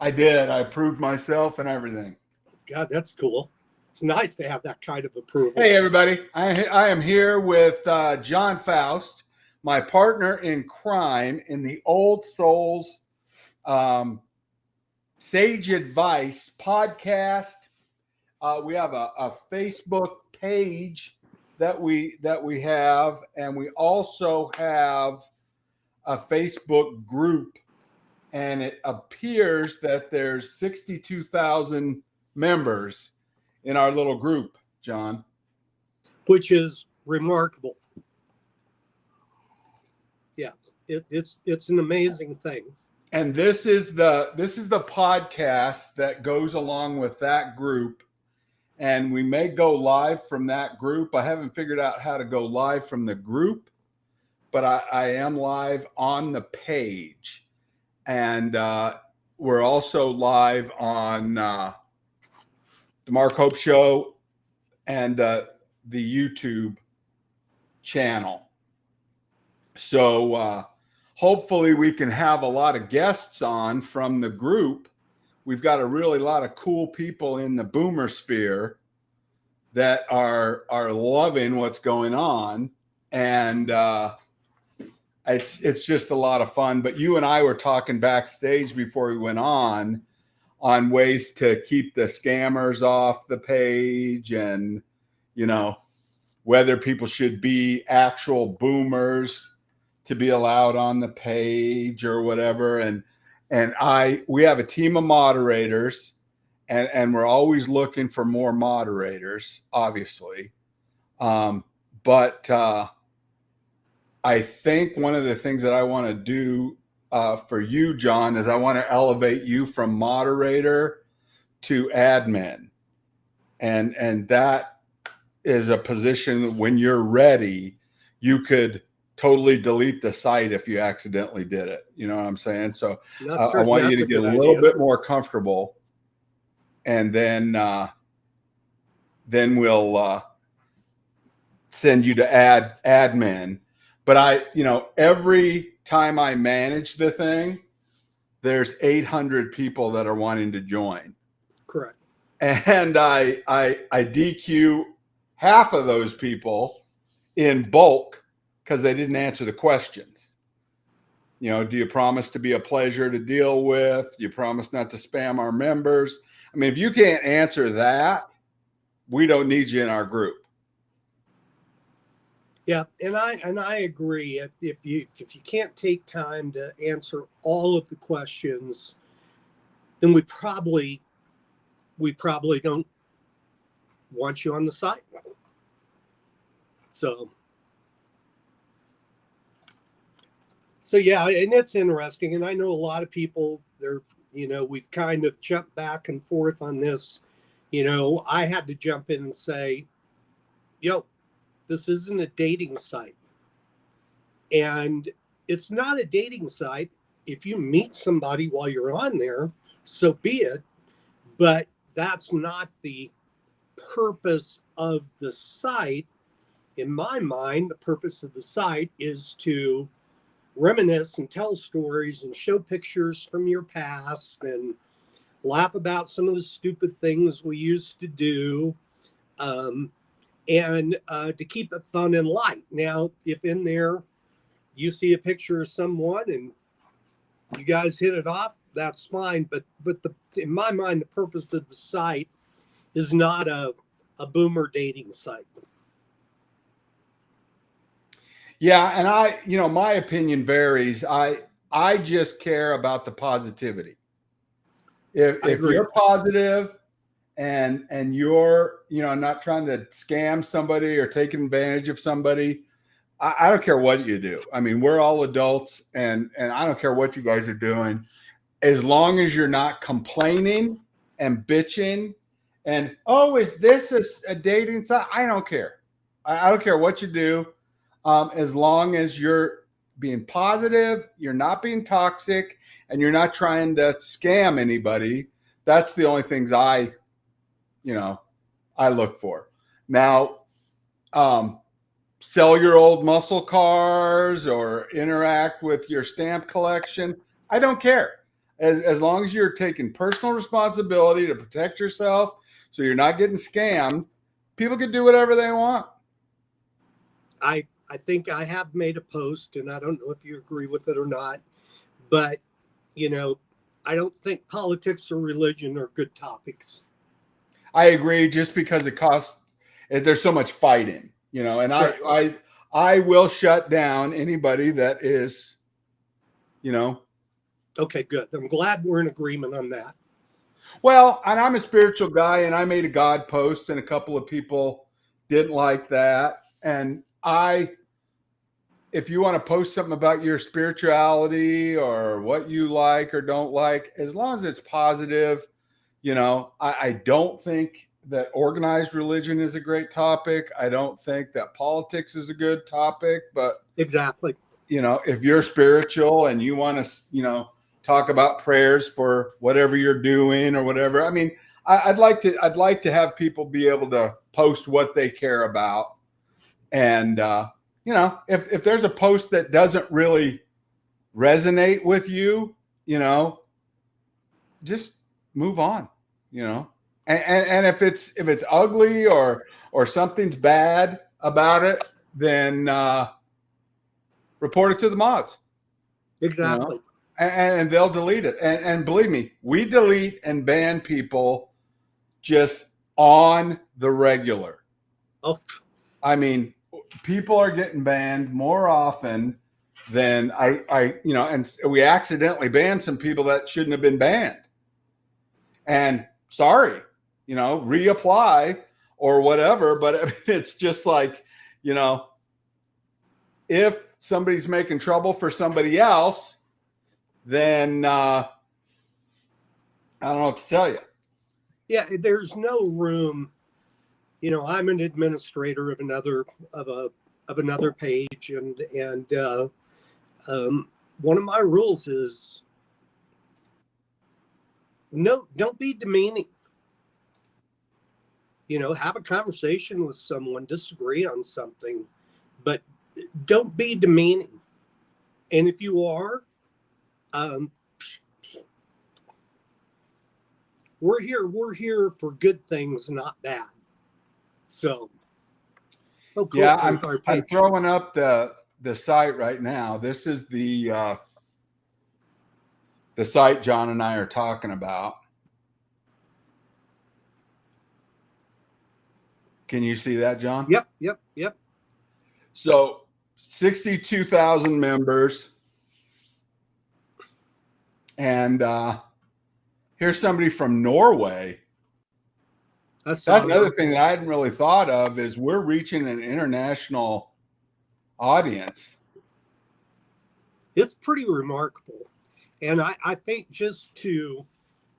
I did. I approved myself and everything. God, that's cool. It's nice to have that kind of approval. Hey, everybody. I am here with John Faust, my partner in crime in the Old Souls Sage Advice podcast. We have a Facebook page that we have, and we also have a Facebook group. And it appears that there's 62,000 members in our little group, John. Which is remarkable. Yeah, it's an amazing thing. And this is the podcast that goes along with that group. And we may go live from that group. I haven't figured out how to go live from the group, but I am live on the page. And we're also live on the Mark Hope Show and the YouTube channel. So hopefully we can have a lot of guests on from the group. We've got a really lot of cool people in the boomer sphere that are loving what's going on. And it's just a lot of fun. But you and I were talking backstage before we went on ways to keep the scammers off the page, and whether people should be actual boomers to be allowed on the page or whatever. And we have a team of moderators, and we're always looking for more moderators, obviously. But I think one of the things that I want to do for you, John, is I want to elevate you from moderator to admin. And that is a position when you're ready, you could totally delete the site if you accidentally did it. You know what I'm saying? So I want you to get a little bit more comfortable, and then we'll send you to admin. But every time I manage the thing, there's 800 people that are wanting to join. Correct. And I DQ half of those people in bulk because they didn't answer the questions. Do you promise to be a pleasure to deal with? Do you promise not to spam our members? I mean, if you can't answer that, we don't need you in our group. Yeah, and I agree. If you can't take time to answer all of the questions, then we probably don't want you on the site. So yeah, and it's interesting. And I know a lot of people, we've kind of jumped back and forth on this. I had to jump in and say, this isn't a dating site. And it's not a dating site. If you meet somebody while you're on there, so be it. But that's not the purpose of the site. In my mind, the purpose of the site is to reminisce and tell stories and show pictures from your past and laugh about some of the stupid things we used to do. And to keep it fun and light. Now, if in there you see a picture of someone and you guys hit it off, that's fine. But in my mind, the purpose of the site is not a boomer dating site. Yeah, and my opinion varies. I just care about the positivity. If you're positive and you're not trying to scam somebody or take advantage of somebody, I don't care what you do. I mean, we're all adults, and I don't care what you guys are doing, as long as you're not complaining and bitching and, is this a dating site? I don't care. I don't care what you do, as long as you're being positive, you're not being toxic, and you're not trying to scam anybody. That's the only things I look for. Now, sell your old muscle cars or interact with your stamp collection. I don't care. as long as you're taking personal responsibility to protect yourself, so you're not getting scammed, people can do whatever they want. I think I have made a post, and I don't know if you agree with it or not, but I don't think politics or religion are good topics. I agree, just because it costs. There's so much fighting, and Right. I will shut down anybody that is, Okay, good. I'm glad we're in agreement on that. Well, and I'm a spiritual guy, and I made a God post, and a couple of people didn't like that. And if you want to post something about your spirituality or what you like or don't like, as long as it's positive, I don't think that organized religion is a great topic. I don't think that politics is a good topic, but Exactly. if you're spiritual and you want to, talk about prayers for whatever you're doing or whatever. I mean, I'd like to have people be able to post what they care about. And, if there's a post that doesn't really resonate with you, just move on, and if it's ugly or something's bad about it, then, report it to the mods, Exactly. and they'll delete it. And believe me, we delete and ban people just on the regular. Oh, I mean, people are getting banned more often than and we accidentally banned some people that shouldn't have been banned. And sorry, reapply or whatever. But I mean, it's just like, if somebody's making trouble for somebody else, then I don't know what to tell you. yeah. There's no room. I'm an administrator of another page, and one of my rules is no, don't be demeaning. Have a conversation with someone, disagree on something, but don't be demeaning. And if you are, we're here for good things, not bad. So, oh, cool. Yeah, I'm throwing up the site right now. This is the site John and I are talking about. Can you see that, John? Yep. So 62,000 members. And here's somebody from Norway. That's another thing that I hadn't really thought of, is we're reaching an international audience. It's pretty remarkable. And I think, just to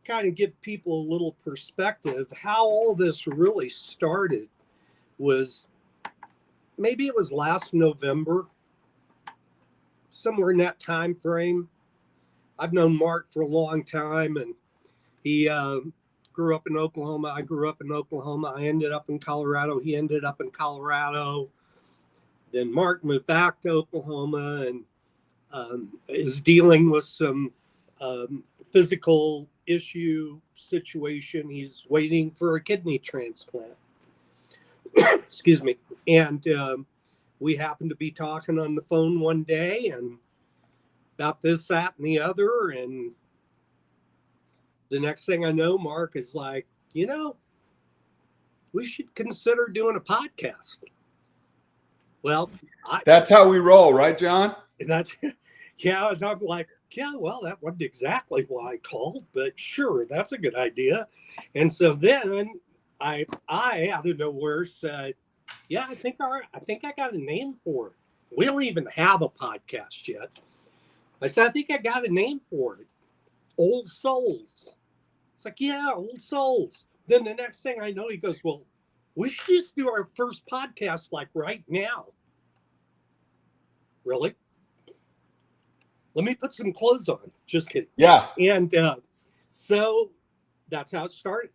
kind of give people a little perspective, how all this really started was, maybe it was last November, somewhere in that time frame. I've known Mark for a long time, and he grew up in Oklahoma. I grew up in Oklahoma. I ended up in Colorado. He ended up in Colorado. Then Mark moved back to Oklahoma and is dealing with some physical situation. He's waiting for a kidney transplant. Excuse me. And we happened to be talking on the phone one day, and about this, that, and the other. And the next thing I know, Mark is like, we should consider doing a podcast. Well, that's how we roll, right, John? That's, yeah. I'm like, yeah, well, that wasn't exactly why I called, but sure, that's a good idea. And so then I out of nowhere said, yeah, I think I got a name for it. We don't even have a podcast yet. I said, I think I got a name for it. Old Souls. It's like, yeah, Old Souls. Then the next thing I know, he goes, well, we should just do our first podcast like right now. Really? Let me put some clothes on. Just kidding. Yeah. And so that's how it started.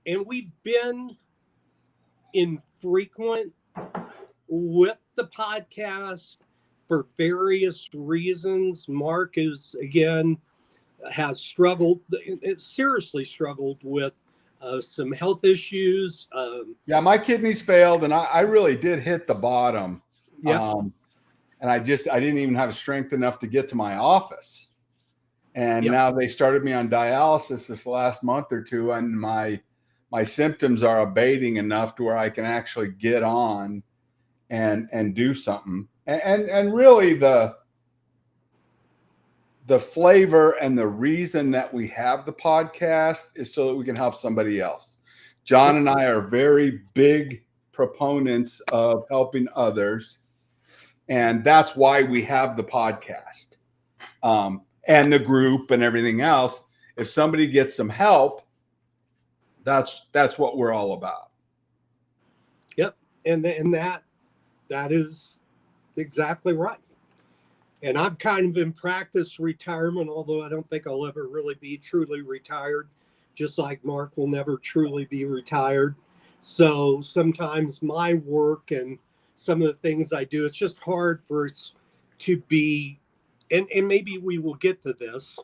And we've been infrequent with the podcast for various reasons. Mark is, again, has struggled, it seriously struggled with some health issues. Yeah, my kidneys failed, and I really did hit the bottom. Yep. And I didn't even have strength enough to get to my office. And Yep. now they started me on dialysis this last month or two, and my symptoms are abating enough to where I can actually get on and do something. And really the flavor and the reason that we have the podcast is so that we can help somebody else. John and I are very big proponents of helping others, and that's why we have the podcast and the group and everything else. If somebody gets some help, that's what we're all about. Yep. And that is exactly right. And I'm kind of in practice retirement, although I don't think I'll ever really be truly retired, just like Mark will never truly be retired. So sometimes my work and some of the things I do, it's just hard for it to be, and maybe we will get to this,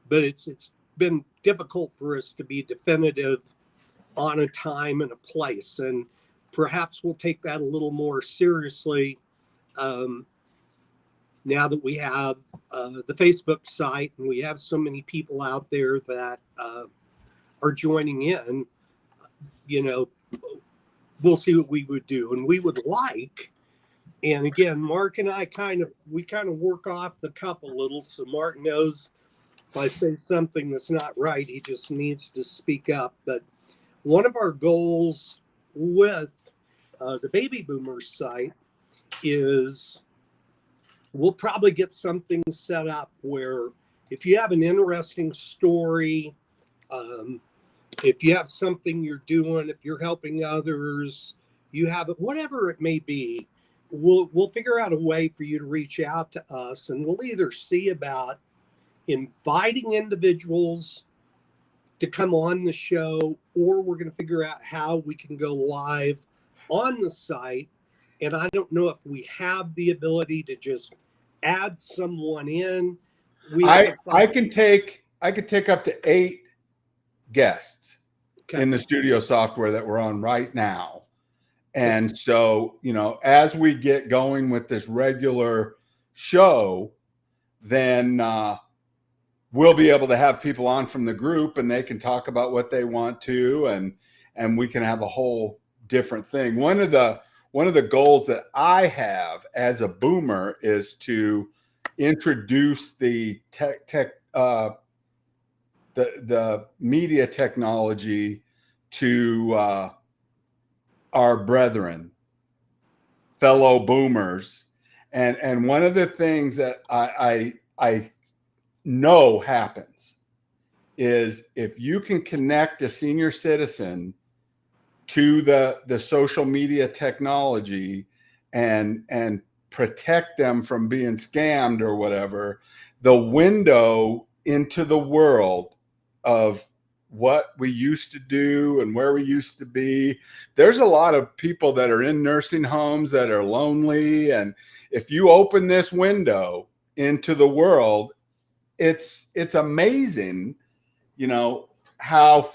but it's been difficult for us to be definitive on a time and a place. And perhaps we'll take that a little more seriously now that we have the Facebook site and we have so many people out there that are joining in. We'll see what we would do. And we would like, and again, Mark and I kind of work off the cuff a little. So Mark knows if I say something that's not right, he just needs to speak up. But one of our goals with the Baby Boomers site is we'll probably get something set up where if you have an interesting story, if you have something you're doing, if you're helping others, you have it, whatever it may be, we'll figure out a way for you to reach out to us, and we'll either see about inviting individuals to come on the show, or we're going to figure out how we can go live on the site. And I don't know if we have the ability to just add someone in. I can take up to 8 guests in the studio software that we're on right now. And so, as we get going with this regular show, then we'll be able to have people on from the group, and they can talk about what they want to, and we can have a whole different thing. One of the goals that I have as a boomer is to introduce the the media technology to our brethren, fellow boomers. And one of the things that I know happens is if you can connect a senior citizen to the social media technology and protect them from being scammed or whatever, the window into the world of what we used to do and where we used to be. There's a lot of people that are in nursing homes that are lonely. And if you open this window into the world, it's amazing, how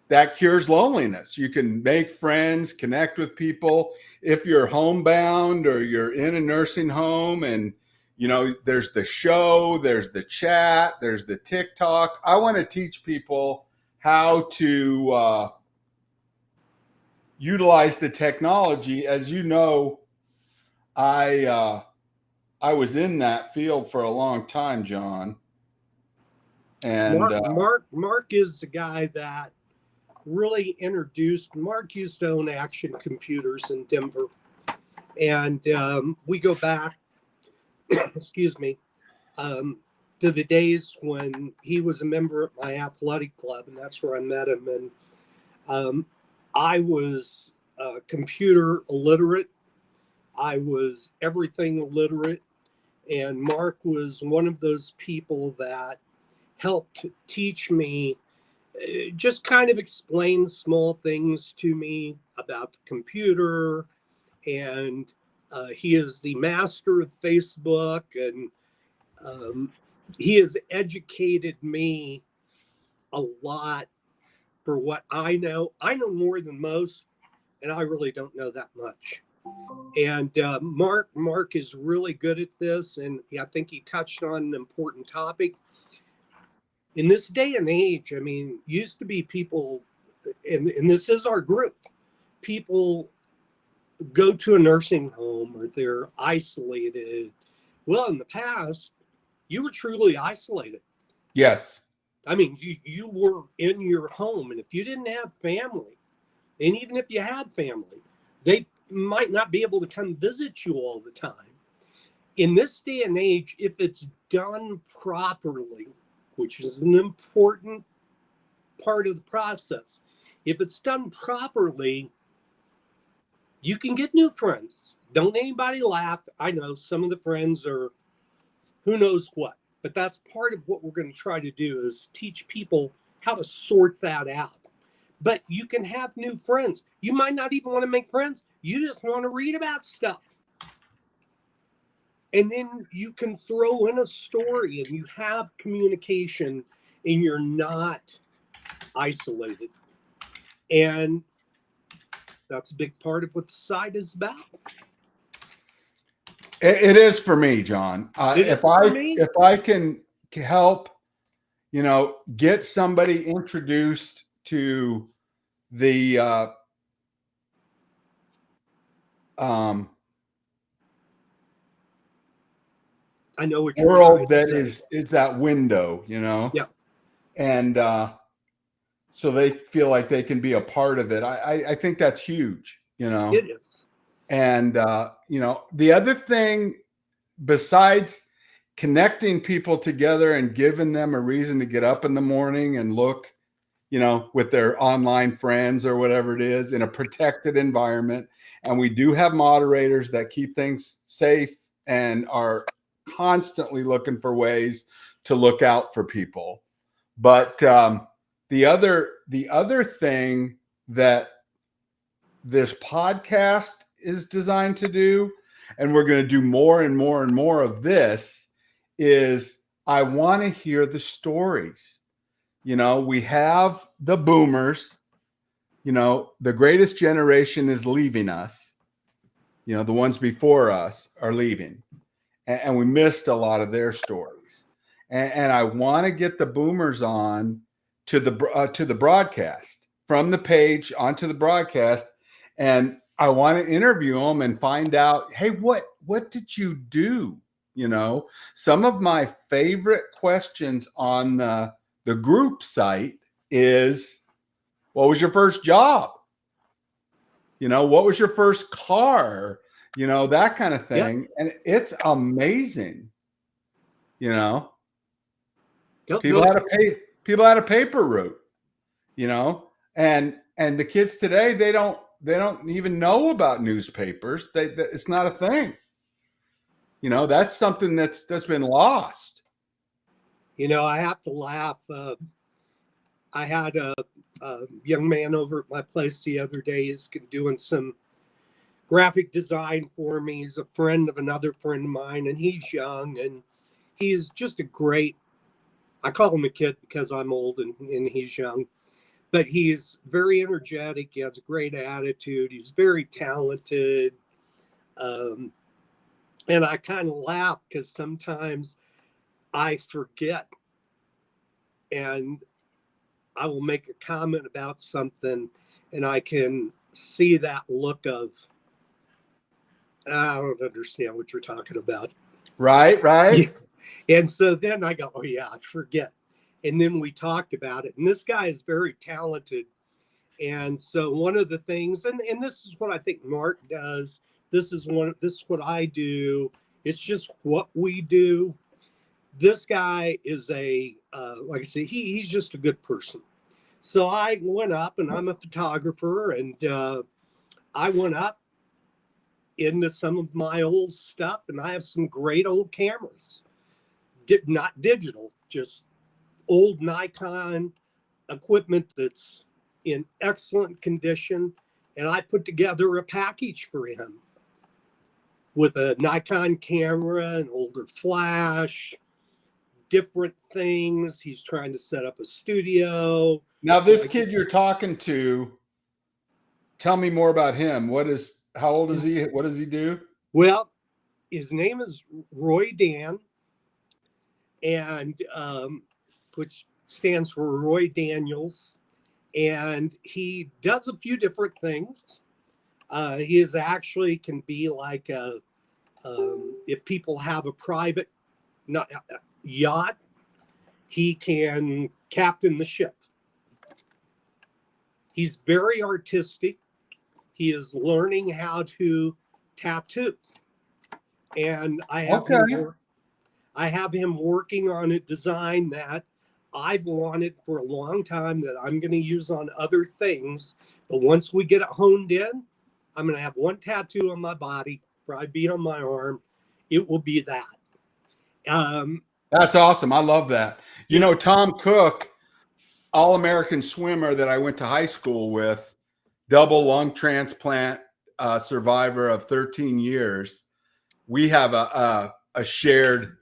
that cures loneliness. You can make friends, connect with people. If you're homebound or you're in a nursing home, and there's the show, there's the chat, there's the TikTok. I want to teach people how to utilize the technology. As you know, I was in that field for a long time, John. And Mark is the guy that really introduced. Mark used to own Action Computers in Denver, and we go back excuse me, to the days when he was a member of my athletic club, and that's where I met him. And I was computer illiterate. I was everything illiterate. And Mark was one of those people that helped teach me, just kind of explain small things to me about the computer. And he is the master of Facebook, and he has educated me a lot for what I know. I know more than most, and I really don't know that much. And Mark is really good at this, and I think he touched on an important topic. In this day and age, I mean, used to be people, and this is our group, people go to a nursing home or they're isolated. Well, in the past, you were truly isolated. Yes. I mean, you were in your home, and if you didn't have family, and even if you had family, they might not be able to come visit you all the time. In this day and age, if it's done properly, which is an important part of the process, if it's done properly, you can get new friends. Don't anybody laugh. I know some of the friends are who knows what, but that's part of what we're going to try to do is teach people how to sort that out. But you can have new friends. You might not even want to make friends. You just want to read about stuff. And then you can throw in a story and you have communication and you're not isolated. And that's a big part of what the site is about. It is for me, John. If I can help, get somebody introduced to the I know what world that is that window, Yeah. And so they feel like they can be a part of it. I think that's huge, It is. And the other thing besides connecting people together and giving them a reason to get up in the morning and look, with their online friends or whatever it is in a protected environment. And we do have moderators that keep things safe and are constantly looking for ways to look out for people. But the other thing that this podcast is designed to do, and we're going to do more and more and more of this, is I want to hear the stories. We have the boomers, the greatest generation is leaving us. The ones before us are leaving. And we missed a lot of their stories. And I want to get the boomers on to the broadcast, from the page onto the broadcast. And I want to interview them and find out, hey, what did you do? Some of my favorite questions on the group site is, what was your first job? What was your first car? That kind of thing. Yep. And it's amazing. People had a paper route, and the kids today, they don't even know about newspapers. It's not a thing. That's something that's been lost. I have to laugh. I had a young man over at my place the other day. He's doing some graphic design for me. He's a friend of another friend of mine, and he's young, and he's just a great, I call him a kid because I'm old and he's young, but he's very energetic. He has a great attitude. He's very talented. And I kind of laugh because sometimes I forget and I will make a comment about something and I can see that look of, I don't understand what you're talking about. Right. Yeah. And so then I go, oh yeah, I forget. And then we talked about it. And this guy is very talented. And so one of the things, and this is what I think Mark does, this is what I do. It's just what we do. This guy is like I said, he's just a good person. So I went up, and I'm a photographer, and I went up into some of my old stuff, and I have some great old cameras. Not digital, just old Nikon equipment that's in excellent condition. And I put together a package for him with a Nikon camera, an older flash, different things. He's trying to set up a studio. Now, this kid you're talking to, tell me more about him. How old is he? What does he do? Well, his name is Roy Dan, and which stands for Roy Daniels. And he does a few different things. He is actually can be like if people have a private yacht, he can captain the ship. He's very artistic. He is learning how to tattoo, and I have him working on a design that I've wanted for a long time that I'm going to use on other things. But once we get it honed in, I'm going to have one tattoo on my body, probably be on my arm. It will be that. That's awesome. I love that. You know, Tom Cook, All-American swimmer that I went to high school with, double lung transplant survivor of 13 years. We have a shared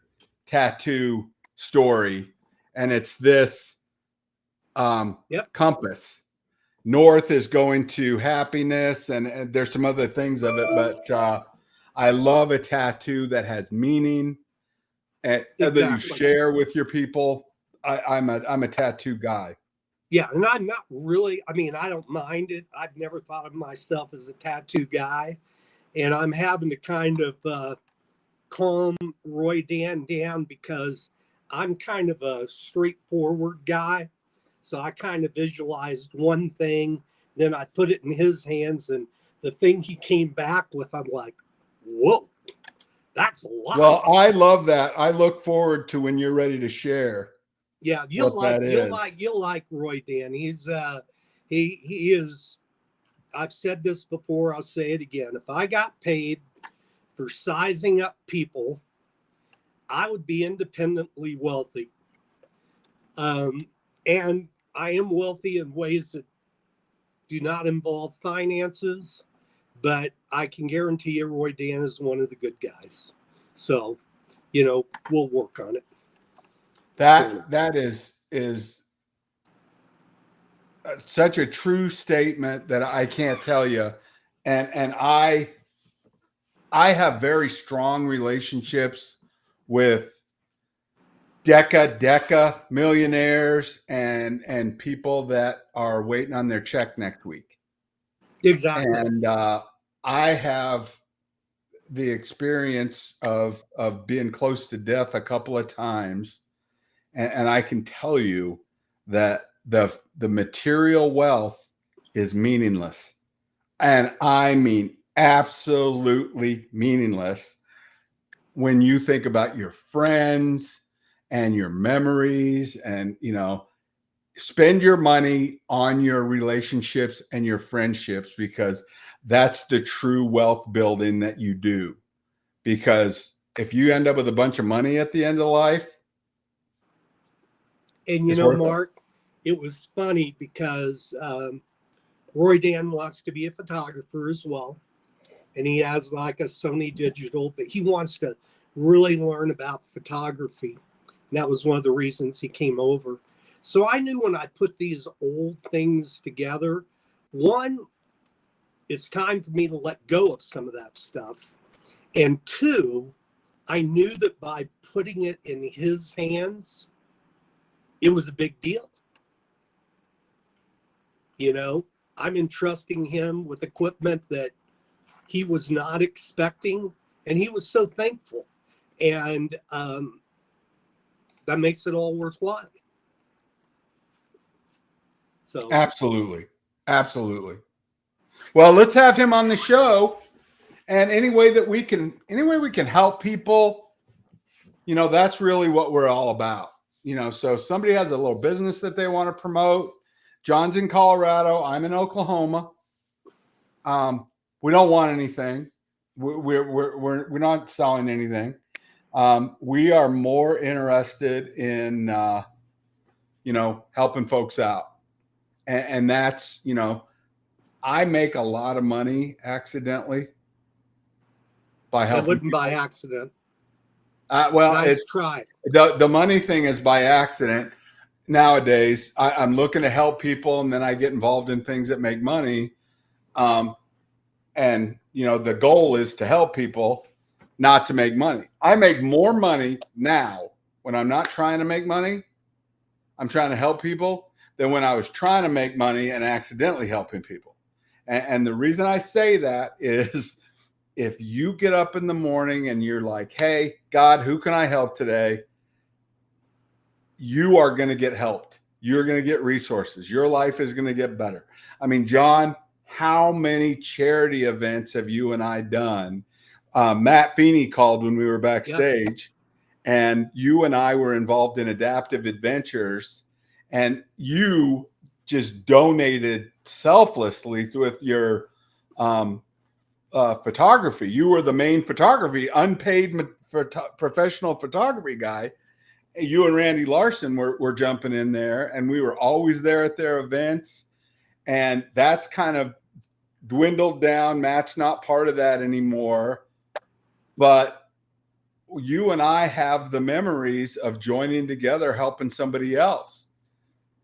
tattoo story, and it's this compass. North is going to happiness, and there's some other things of it, but I love a tattoo that has meaning and that you share with your people. I'm a tattoo guy. Yeah, and I'm not really, I mean, I don't mind it. I've never thought of myself as a tattoo guy, and I'm having to kind of calm Roy Dan down because I'm kind of a straightforward guy. So I kind of visualized one thing, then I put it in his hands, and the thing he came back with, I'm like, whoa, that's a lot. Well, I love that. I look forward to when you're ready to share. Yeah, you'll like Roy Dan. He's he is. I've said this before. I'll say it again. If I got paid for sizing up people, I would be independently wealthy. And I am wealthy in ways that do not involve finances, but I can guarantee you Roy Dan is one of the good guys. So, we'll work on it. That is such a true statement that I can't tell you. And I have very strong relationships with deca millionaires and people that are waiting on their check next week. Exactly. And I have the experience of being close to death a couple of times. And I can tell you that the material wealth is meaningless. And I mean, absolutely meaningless when you think about your friends and your memories, and spend your money on your relationships and your friendships, because that's the true wealth building that you do. Because if you end up with a bunch of money at the end of life, and Mark, it was funny because Roy Dan wants to be a photographer as well, and he has like a Sony digital, but he wants to really learn about photography. And that was one of the reasons he came over. So I knew when I put these old things together, one, it's time for me to let go of some of that stuff. And two, I knew that by putting it in his hands, it was a big deal. I'm entrusting him with equipment that he was not expecting, and he was so thankful. And that makes it all worthwhile. So absolutely. Well, let's have him on the show, and any way we can help people, that's really what we're all about. So if somebody has a little business that they want to promote, John's in Colorado, I'm in Oklahoma. We don't want anything. We're not selling anything. We are more interested in helping folks out, and that's I make a lot of money accidentally by helping. I wouldn't by accident. Well, Nice try. the money thing is by accident. Nowadays, I'm looking to help people, and then I get involved in things that make money. And the goal is to help people, not to make money. I make more money now when I'm not trying to make money. I'm trying to help people than when I was trying to make money and accidentally helping people. And the reason I say that is, if you get up in the morning and you're like, hey, God, who can I help today? You are going to get helped. You're going to get resources. Your life is going to get better. I mean, John, how many charity events have you and I done? Matt Feeney called when we were backstage, and you and I were involved in Adaptive Adventures, and you just donated selflessly with your photography. You were the main photography, unpaid professional photography guy. You and Randy Larson were jumping in there, and we were always there at their events. And that's kind of dwindled down. Matt's not part of that anymore. But you and I have the memories of joining together, helping somebody else.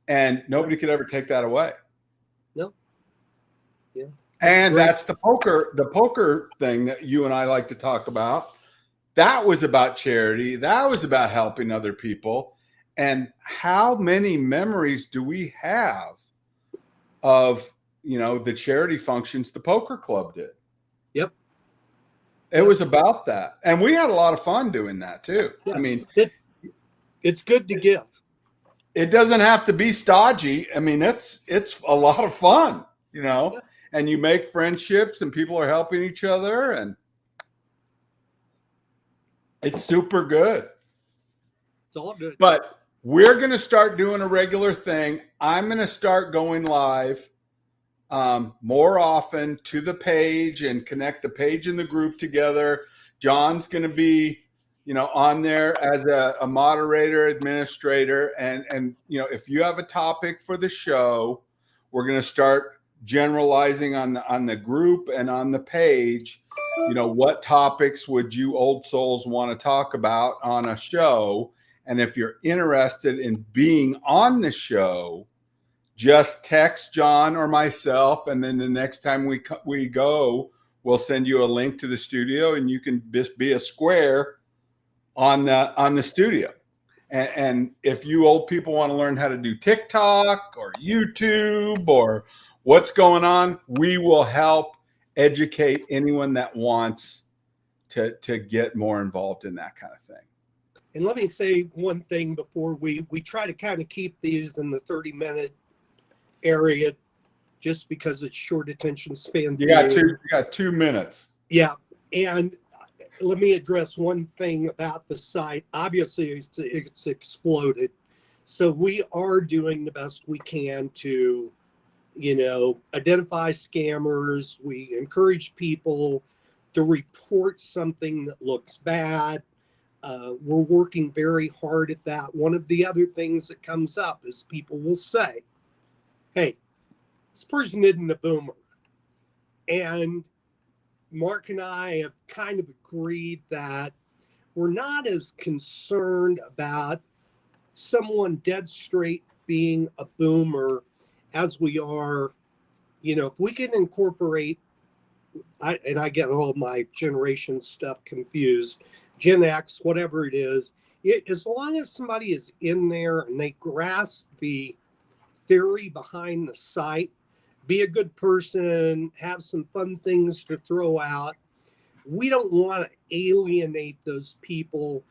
And nobody could ever take that away. No. Yeah. And that's the poker thing that you and I like to talk about. That was about charity. That was about helping other people. And how many memories do we have of, the charity functions the poker club did? Yep. It was about that. And we had a lot of fun doing that too. Yeah. I mean, it's good to give. It doesn't have to be stodgy. I mean, it's a lot of fun, and you make friendships and people are helping each other, and it's super good. It's all good. But we're going to start doing a regular thing. I'm going to start going live more often to the page and connect the page and the group together. John's going to be, on there as a moderator, administrator. And if you have a topic for the show, we're going to start generalizing on the group and on the page. What topics would you old souls want to talk about on a show? And if you're interested in being on the show, just text John or myself. And then the next time we go, we'll send you a link to the studio, and you can just be a square on the studio. And if you old people want to learn how to do TikTok or YouTube or what's going on, we will help educate anyone that wants to get more involved in that kind of thing. And let me say one thing before we try to kind of keep these in the 30-minute area, just because it's short attention span. You got 2 minutes. Yeah. And let me address one thing about the site. Obviously, it's exploded. So we are doing the best we can to, identify scammers. We encourage people to report something that looks bad. We're working very hard at that. One of the other things that comes up is people will say, hey, this person isn't a boomer. And Mark and I have kind of agreed that we're not as concerned about someone dead straight being a boomer as we are, if we can incorporate, I get all my generation stuff confused, Gen X, whatever it is, as long as somebody is in there and they grasp the theory behind the site, be a good person, have some fun things to throw out. We don't want to alienate those people.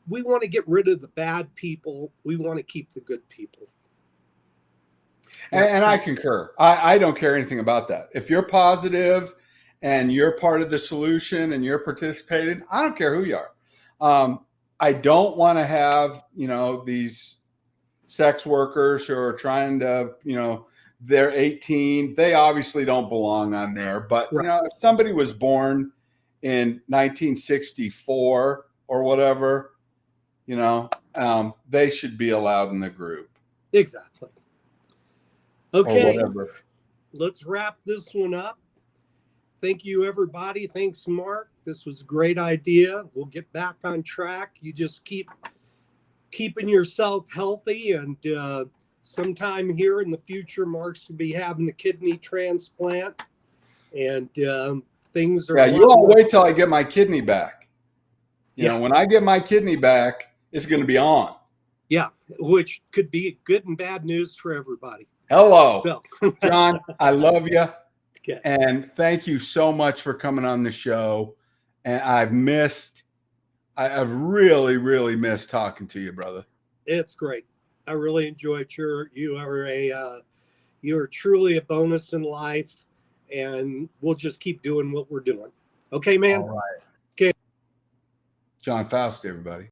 We want to get rid of the bad people. We want to keep the good people. And I concur. I don't care anything about that. If you're positive and you're part of the solution and you're participating, I don't care who you are. I don't want to have, these sex workers who are trying to, they're 18. They obviously don't belong on there. But, if somebody was born in 1964 or whatever, they should be allowed in the group. Exactly. Okay. Or whatever. Let's wrap this one up. Thank you, everybody. Thanks, Mark. This was a great idea. We'll get back on track. You just keeping yourself healthy, and sometime here in the future, Mark's will be having a kidney transplant, and things are. Yeah, you all wait till I get my kidney back. You know, when I get my kidney back, it's going to be on. Yeah, which could be good and bad news for everybody. Hello, So. John. I love you. Okay. And thank you so much for coming on the show. And I've really, really missed talking to you, brother. It's great. I really enjoyed you are truly a bonus in life, and we'll just keep doing what we're doing. Okay, man. All right. Okay. John Faust, everybody.